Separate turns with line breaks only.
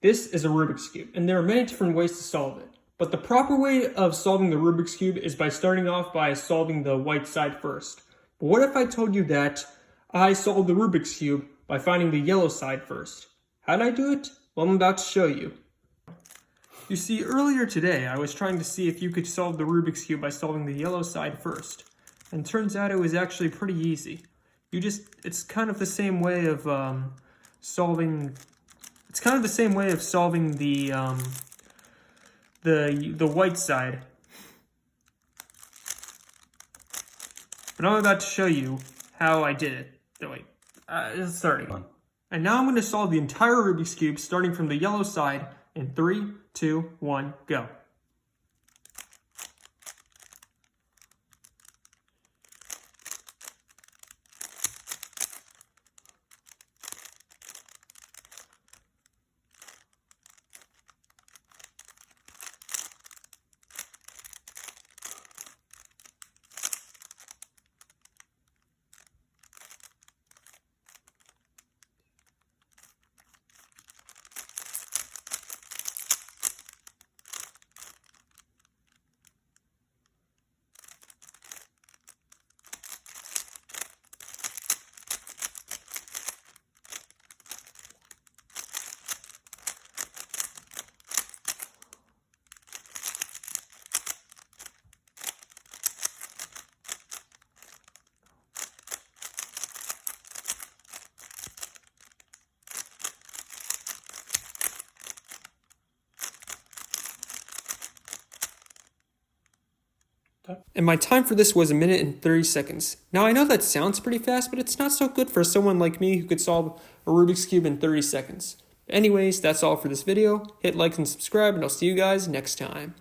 This is a Rubik's Cube, and there are many different ways to solve it. But the proper way of solving the Rubik's Cube is by starting off by solving the white side first. But what if I told you that I solved the Rubik's Cube by finding the yellow side first? How did I do it? Well, I'm about to show you. You see, earlier today, I was trying to see if you could solve the Rubik's Cube by solving the yellow side first. And turns out it was actually pretty easy. It's kind of the same way of solving the white side. But I'm about to show you how I did it. So wait, it's starting. And now I'm going to solve the entire Rubik's Cube starting from the yellow side in 3, 2, 1, go. And my time for this was 1 minute and 30 seconds. Now I know that sounds pretty fast, but it's not so good for someone like me who could solve a Rubik's Cube in 30 seconds. Anyways, that's all for this video. Hit like and subscribe, and I'll see you guys next time.